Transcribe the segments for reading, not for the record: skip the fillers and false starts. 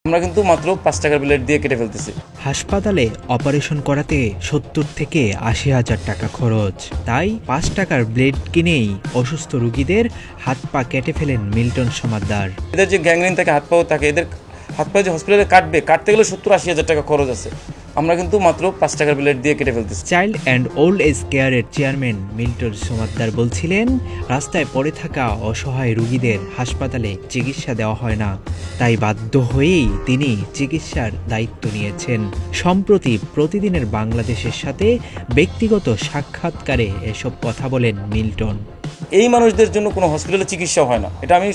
আমরা কিন্তু মাত্র 5 টাকার ব্লেড দিয়ে কেটে ফেলতেছি। হাসপাতালে অপারেশন করাতে 70 থেকে 80,000 টাকা খরচ, তাই 5 টাকার ব্লেড কিনেই অসুস্থ রোগীদের হাত পা কেটে ফেলেন মিল্টন সমাদ্দার। এদের যে গ্যাংগ্রিন থাকে, হাত পাও থাকে, এদের হাত পা যে হসপিটালে কাটতে গেলে 70-80,000 টাকা খরচ আছে। আমরা কিন্তু মাত্র 5 টাকার ব্লেড দিয়ে কেটে ফেলতেছি। চাইল্ড অ্যান্ড ওল্ড এজ কেয়ারের চেয়ারম্যান মিল্টন সমাদ্দার বলছিলেন, রাস্তায় পড়ে থাকা অসহায় রোগীদের হাসপাতালে চিকিৎসা দেওয়া হয় না, তাই বাধ্য হয়েই তিনি চিকিৎসার দায়িত্ব নিয়েছেন। সম্প্রতি প্রতিদিনের বাংলাদেশের সাথে ব্যক্তিগত সাক্ষাৎকারে এসব কথা বলেন মিল্টন। এই মানুষদের জন্য কোনো হসপিটালে চিকিৎসা হয় না, এটা আমি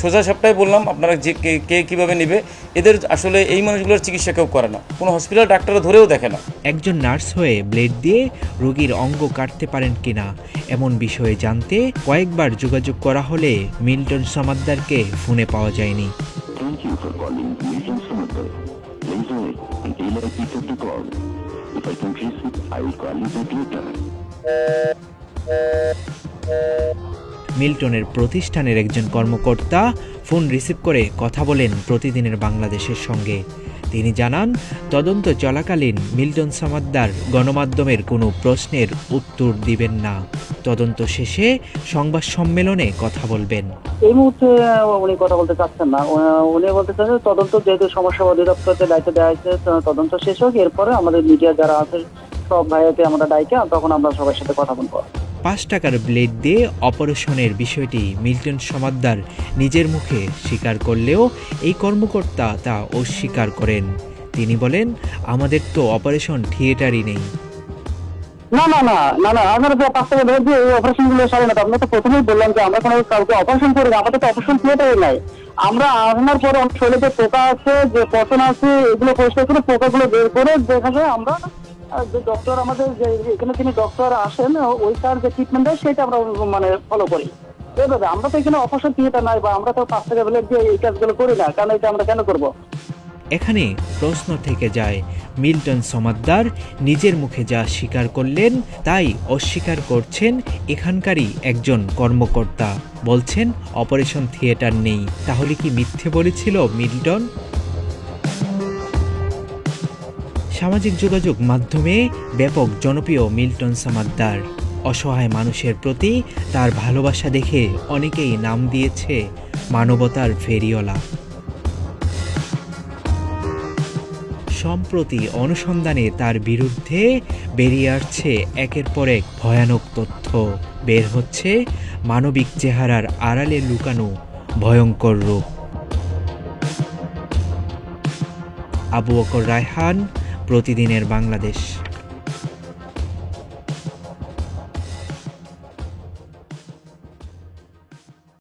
সোজা সপ্তাহে বললাম। আপনারা যে কে কীভাবে নেবে, এদের আসলে এই মানুষগুলোর চিকিৎসা কেউ করে না, কোনো হসপিটাল ডাক্তাররা ধরেও দেখে না। একজন নার্স হয়ে ব্লেড দিয়ে রোগীর অঙ্গ কাটতে পারেন কিনা এমন বিষয়ে জানতে কয়েকবার যোগাযোগ করা হলে মিল্টন সমাদ্দারকে ফোনে পাওয়া যায়নি। Thank you for calling Milton Samaddar. Please wait until I pick up the call. If I can trace it, I will call you back later. মিল্টনের প্রতিষ্ঠানের একজন কর্মকর্তা ফোন রিসিভ করে কথা বলেন প্রতিদিনের বাংলাদেশের সঙ্গে। তিনি জানান, তদন্ত চলাকালীন মিল্টন সমাদ্দার গণমাধ্যমের কোনো প্রশ্নের উত্তর দিবেন না। তদন্ত শেষে সংবাদ সম্মেলনে কথা বলবেন। এই মুহূর্তে উনি কথা বলতে চাচ্ছেন না। উনি বলতে চাচ্ছেন তদন্ত যেহেতু সমস্যা অধিদপ্তরকে দায়িত্ব দেওয়া হয়েছে, তদন্ত শেষ হোক, এরপরে আমাদের মিডিয়া যারা আছে সব ভাইয়াকে আমরা ডাইকে তখন আমরা সবার সাথে কথা বলবো। 5 টাকার ব্লেড দিয়ে অপারেশনের বিষয়টি মিল্টন সমাদ্দার নিজের মুখে স্বীকার করলেও এই কর্মকর্তা তা অস্বীকার করেন। তিনি বলেন, আমাদের তো অপারেশন থিয়েটারই নেই। না না না না না আপনারা যে 5 টাকা বের দিয়ে এই অপারেশন গুলো সারেন না। আমরা তো প্রথমেই বললাম যে আমরা কোনো কাউকে অপারেশন করি না, আমাদের তো অপারেশন থিয়েটারই নাই। আমরা আনার পরে শরীরে পোকা আছে, যে পচন আছে, এগুলো পরিষ্কার করে পোকাগুলো বের করে দেখা যায় আমরা যে ডক্টর আমাদের যে এখানে যিনি ডক্টর আসেন ওই তার যে ট্রিটমেন্ট দেয় সেটা আমরা মানে ফলো করি। এভাবে আমরা তো এখানে অপারেশন থিয়েটার নাই, বা আমরা তো 5 টাকা ব্লেড দিয়ে এই কাজগুলো করি না, কারণ এটা আমরা কেন করবো? এখানে প্রশ্ন থেকে যায়, মিল্টন সমাদ্দার নিজের মুখে যা স্বীকার করলেন তাই অস্বীকার করছেন এখানকারই একজন কর্মকর্তা। বলছেন অপারেশন থিয়েটার নেই। তাহলে কি মিথ্যে বলেছিল মিল্টন? সামাজিক যোগাযোগ মাধ্যমে ব্যাপক জনপ্রিয় মিল্টন সমাদ্দার। অসহায় মানুষের প্রতি তার ভালোবাসা দেখে অনেকেই নাম দিয়েছে মানবতার ফেরিওয়ালা। সম্প্রতি অনুসন্ধানে তার বিরুদ্ধে বেরিয়ে আসছে একের পর এক ভয়ানক তথ্য। বের হচ্ছে মানবিক চেহারার আড়ালে লুকানো ভয়ঙ্কর রূপ। আবু বকর রায়হান, প্রতিদিনের বাংলাদেশ।